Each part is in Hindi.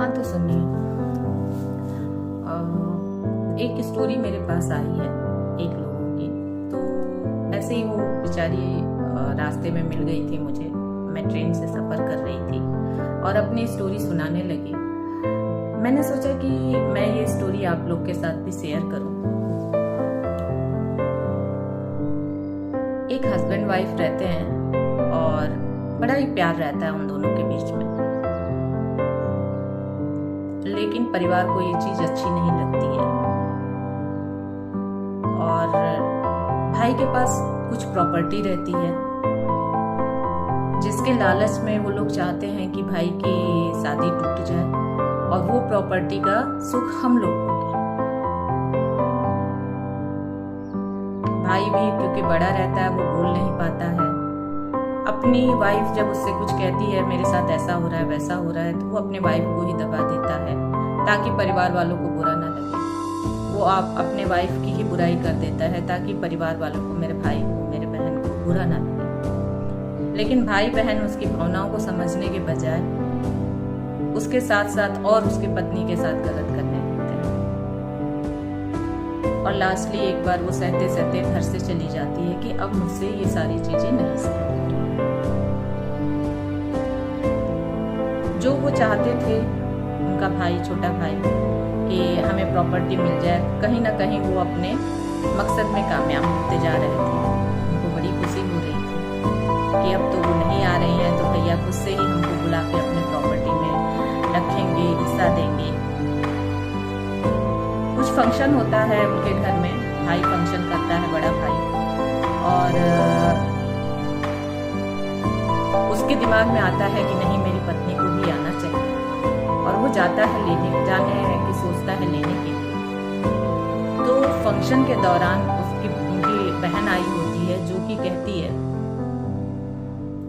हाँ तो सुनिए, एक स्टोरी मेरे पास आई है एक लोगों की। तो ऐसे ही वो बेचारी रास्ते में मिल गई थी मुझे। मैं ट्रेन से सफ़र कर रही थी और अपनी स्टोरी सुनाने लगी। मैंने सोचा कि मैं ये स्टोरी आप लोग के साथ भी शेयर करूं। एक हस्बैंड वाइफ रहते हैं और बड़ा ही प्यार रहता है उन दोनों के बीच में, लेकिन परिवार को ये चीज अच्छी नहीं लगती है। और भाई के पास कुछ प्रॉपर्टी रहती है जिसके लालच में वो लोग चाहते हैं कि भाई की शादी टूट जाए और वो प्रॉपर्टी का सुख हम लोग भोगें। भाई भी क्योंकि बड़ा रहता है वो बोल नहीं पाता है। अपनी वाइफ जब उससे कुछ कहती है मेरे साथ ऐसा हो रहा है वैसा हो रहा है, तो वो अपने वाइफ को ही दबा देता है ताकि परिवार वालों को बुरा ना लगे। वो आप अपने वाइफ की ही बुराई कर देता है ताकि परिवार वालों को, मेरे भाई को, मेरे बहन को बुरा ना लगे। लेकिन भाई बहन उसकी भावनाओं को समझने के बजाय उसके साथ साथ और उसकी पत्नी के साथ गलत करने लगते हैं। और लास्टली एक बार वो सहते सहते घर से चली जाती है कि अब मुझसे ये सारी चीजें नहीं सहन। जो वो चाहते थे उनका भाई, छोटा भाई, कि हमें प्रॉपर्टी मिल जाए, कहीं ना कहीं वो अपने मकसद में कामयाब होते जा रहे थे। उनको बड़ी खुशी हो रही थी कि अब तो वो नहीं आ रही हैं तो भैया खुद से ही हमको बुला के अपने प्रॉपर्टी में रखेंगे, हिस्सा देंगे। कुछ फंक्शन होता है उनके घर में, भाई फंक्शन करता है, बड़ा भाई, और उसके दिमाग में आता है कि नहीं मेरी पत्नी को भी आना चाहिए, और वो जाता है जाने की सोचता है लेने के लिए। तो फंक्शन के दौरान उनकी बहन आई होती है जो कि कहती है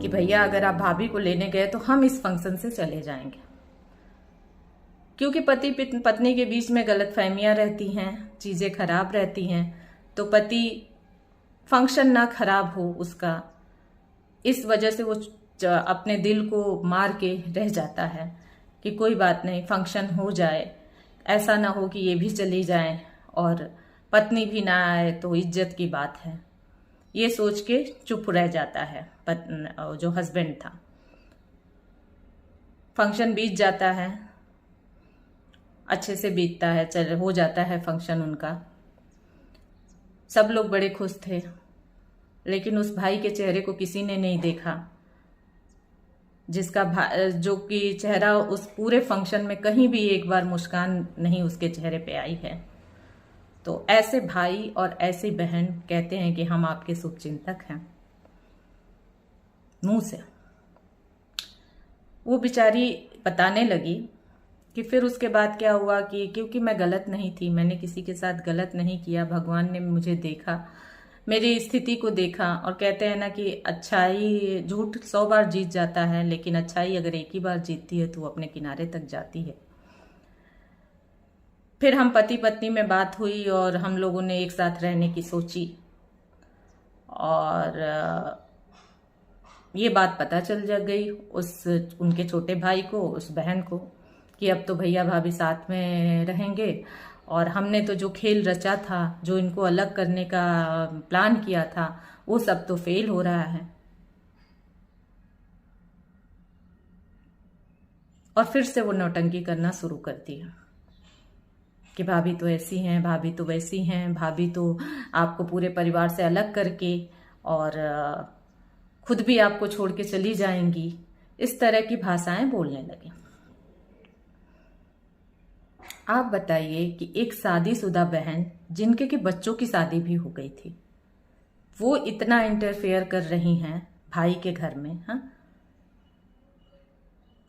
कि भैया अगर आप भाभी को लेने गए तो हम इस फंक्शन से चले जाएंगे, क्योंकि पति पत्नी के बीच में गलतफहमियां रहती हैं, चीजें खराब रहती हैं। तो पति फंक्शन ना खराब हो उसका, इस वजह से वो अपने दिल को मार के रह जाता है कि कोई बात नहीं, फंक्शन हो जाए, ऐसा ना हो कि ये भी चली जाए और पत्नी भी ना आए तो इज्जत की बात है। ये सोच के चुप रह जाता है जो हस्बैंड था। फंक्शन बीत जाता है, अच्छे से बीतता है, चल हो जाता है फंक्शन उनका। सब लोग बड़े खुश थे, लेकिन उस भाई के चेहरे को किसी ने नहीं देखा, जो कि चेहरा उस पूरे फंक्शन में कहीं भी एक बार मुस्कान नहीं उसके चेहरे पे आई है। तो ऐसे भाई और ऐसी बहन कहते हैं कि हम आपके शुभचिंतक हैं, मुंह से। वो बेचारी बताने लगी कि फिर उसके बाद क्या हुआ कि क्योंकि मैं गलत नहीं थी, मैंने किसी के साथ गलत नहीं किया, भगवान ने मुझे देखा, मेरी स्थिति को देखा। और कहते हैं ना कि अच्छाई, झूठ 100 बार जीत जाता है, लेकिन अच्छाई अगर एक ही बार जीतती है तो वो अपने किनारे तक जाती है। फिर हम पति पत्नी में बात हुई और हम लोगों ने एक साथ रहने की सोची, और ये बात पता चल जा गई उनके छोटे भाई को, उस बहन को, कि अब तो भैया भाभी साथ में रहेंगे। और हमने तो जो खेल रचा था, जो इनको अलग करने का प्लान किया था, वो सब तो फेल हो रहा है। और फिर से वो नौटंकी करना शुरू कर दिया कि भाभी तो ऐसी हैं, भाभी तो वैसी हैं, भाभी तो आपको पूरे परिवार से अलग करके और खुद भी आपको छोड़ के चली जाएंगी। इस तरह की भाषाएं बोलने लगे। आप बताइए कि एक शादीशुदा बहन जिनके के बच्चों की शादी भी हो गई थी, वो इतना इंटरफेयर कर रही हैं भाई के घर में। हाँ,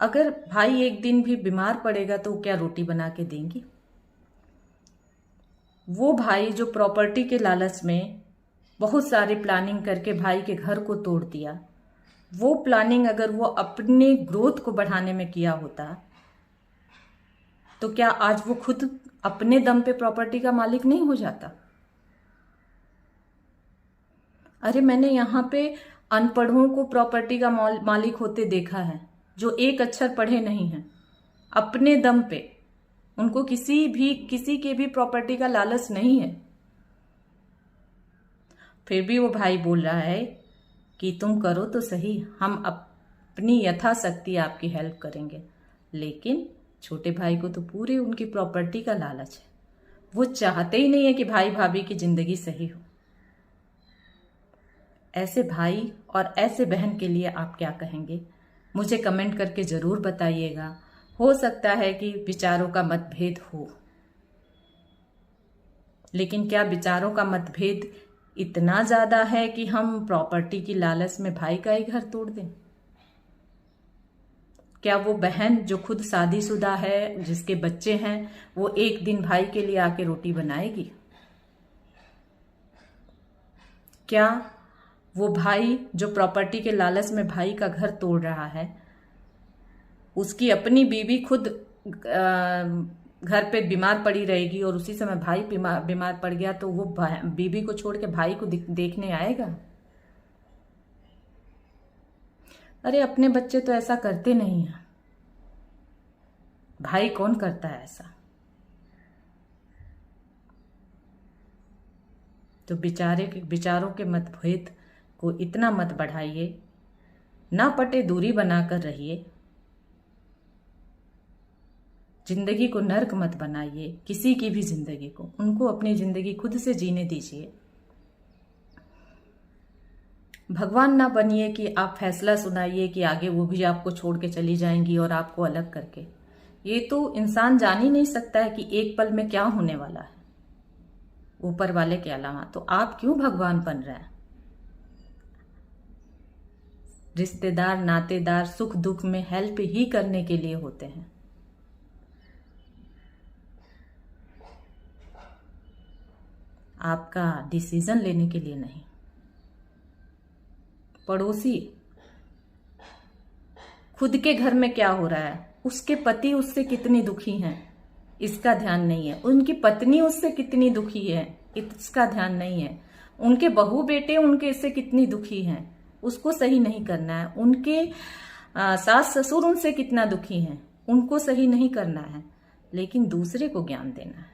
अगर भाई एक दिन भी बीमार पड़ेगा तो क्या रोटी बना के देंगी? वो भाई जो प्रॉपर्टी के लालच में बहुत सारी प्लानिंग करके भाई के घर को तोड़ दिया, वो प्लानिंग अगर वो अपने ग्रोथ को बढ़ाने में किया होता तो क्या आज वो खुद अपने दम पे प्रॉपर्टी का मालिक नहीं हो जाता? अरे मैंने यहाँ पे अनपढ़ों को प्रॉपर्टी का मालिक होते देखा है, जो एक अक्षर पढ़े नहीं हैं। अपने दम पे, उनको किसी के भी प्रॉपर्टी का लालच नहीं है। फिर भी वो भाई बोल रहा है कि तुम करो तो सही, हम अपनी यथाशक्ति आपकी हेल्प करेंगे। लेकिन छोटे भाई को तो पूरी उनकी प्रॉपर्टी का लालच है। वो चाहते ही नहीं है कि भाई भाभी की जिंदगी सही हो। ऐसे भाई और ऐसे बहन के लिए आप क्या कहेंगे? मुझे कमेंट करके जरूर बताइएगा। हो सकता है कि विचारों का मतभेद हो, लेकिन क्या विचारों का मतभेद इतना ज्यादा है कि हम प्रॉपर्टी की लालच में भाई का ही घर तोड़ दें? क्या वो बहन जो खुद शादीशुदा है, जिसके बच्चे हैं, वो एक दिन भाई के लिए आके रोटी बनाएगी? क्या वो भाई जो प्रॉपर्टी के लालच में भाई का घर तोड़ रहा है, उसकी अपनी बीवी खुद घर पे बीमार पड़ी रहेगी और उसी समय भाई बीमार पड़ गया तो वो बीवी को छोड़ के भाई को देखने आएगा? अरे अपने बच्चे तो ऐसा करते नहीं हैं, भाई कौन करता है ऐसा? तो विचारों के मतभेद को इतना मत बढ़ाइए, ना पटे दूरी बनाकर रहिए। जिंदगी को नर्क मत बनाइए, किसी की भी जिंदगी को। उनको अपनी जिंदगी खुद से जीने दीजिए। भगवान ना बनिए कि आप फैसला सुनाइए कि आगे वो भी आपको छोड़ के चली जाएंगी और आपको अलग करके। ये तो इंसान जान ही नहीं सकता है कि एक पल में क्या होने वाला है ऊपर वाले के अलावा। तो आप क्यों भगवान बन रहे हैं? रिश्तेदार नातेदार सुख दुख में हेल्प ही करने के लिए होते हैं। आपका डिसीजन लेने के लिए नहीं। पड़ोसी खुद के घर में क्या हो रहा है, उसके पति उससे कितनी दुखी हैं, इसका ध्यान नहीं है। उनकी पत्नी उससे कितनी दुखी है, इसका ध्यान नहीं है। उनके बहू बेटे उनके इससे कितनी दुखी हैं, उसको सही नहीं करना है। उनके सास ससुर उनसे कितना दुखी हैं, उनको सही नहीं करना है। लेकिन दूसरे को ज्ञान देना है,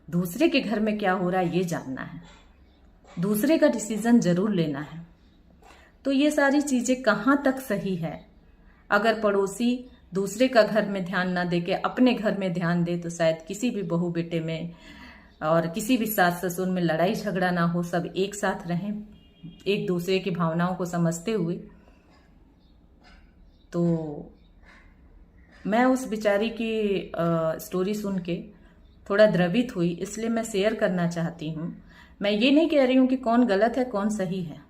दूसरे के घर में क्या हो रहा है ये जानना है, दूसरे का डिसीजन जरूर लेना है। तो ये सारी चीजें कहाँ तक सही है? अगर पड़ोसी दूसरे का घर में ध्यान ना दे के अपने घर में ध्यान दे तो शायद किसी भी बहू बेटे में और किसी भी सास ससुर में लड़ाई झगड़ा ना हो, सब एक साथ रहें एक दूसरे की भावनाओं को समझते हुए। तो मैं उस बेचारी की स्टोरी सुन के थोड़ा द्रवित हुई, इसलिए मैं शेयर करना चाहती हूँ। मैं ये नहीं कह रही हूँ कि कौन गलत है कौन सही है,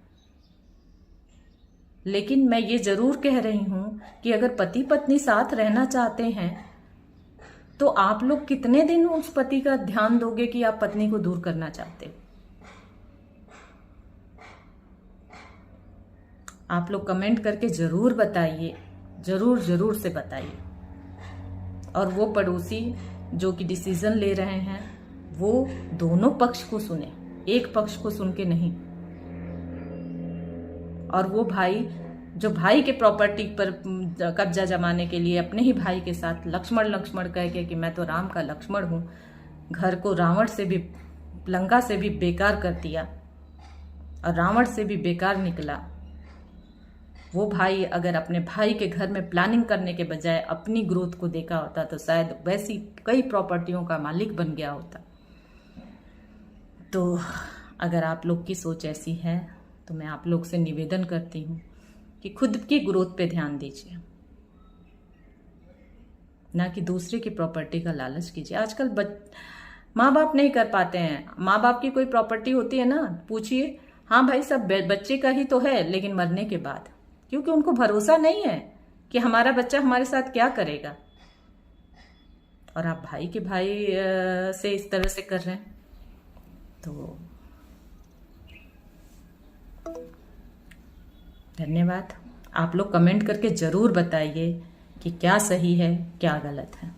लेकिन मैं ये जरूर कह रही हूँ कि अगर पति पत्नी साथ रहना चाहते हैं तो आप लोग कितने दिन उस पति का ध्यान दोगे कि आप पत्नी को दूर करना चाहते हो? आप लोग कमेंट करके जरूर बताइए, जरूर से बताइए। और वो पड़ोसी जो कि डिसीजन ले रहे हैं वो दोनों पक्ष को सुने, एक पक्ष को सुन के नहीं। और वो भाई जो भाई के प्रॉपर्टी पर कब्जा जमाने के लिए अपने ही भाई के साथ लक्ष्मण कह के कि मैं तो राम का लक्ष्मण हूं, घर को रावण से भी लंका से भी बेकार कर दिया और रावण से भी बेकार निकला। वो भाई अगर अपने भाई के घर में प्लानिंग करने के बजाय अपनी ग्रोथ को देखा होता तो शायद वैसी कई प्रॉपर्टियों का मालिक बन गया होता। तो अगर आप लोग की सोच ऐसी है तो मैं आप लोग से निवेदन करती हूँ कि खुद की ग्रोथ पे ध्यान दीजिए, ना कि दूसरे की प्रॉपर्टी का लालच कीजिए। आजकल माँ बाप नहीं कर पाते हैं। माँ बाप की कोई प्रॉपर्टी होती है ना, पूछिए, हाँ भाई सब बच्चे का ही तो है, लेकिन मरने के बाद, क्योंकि उनको भरोसा नहीं है कि हमारा बच्चा हमारे साथ क्या करेगा। और आप भाई के भाई से इस तरह से कर रहे हैं। तो धन्यवाद। आप लोग कमेंट करके जरूर बताइए कि क्या सही है क्या गलत है।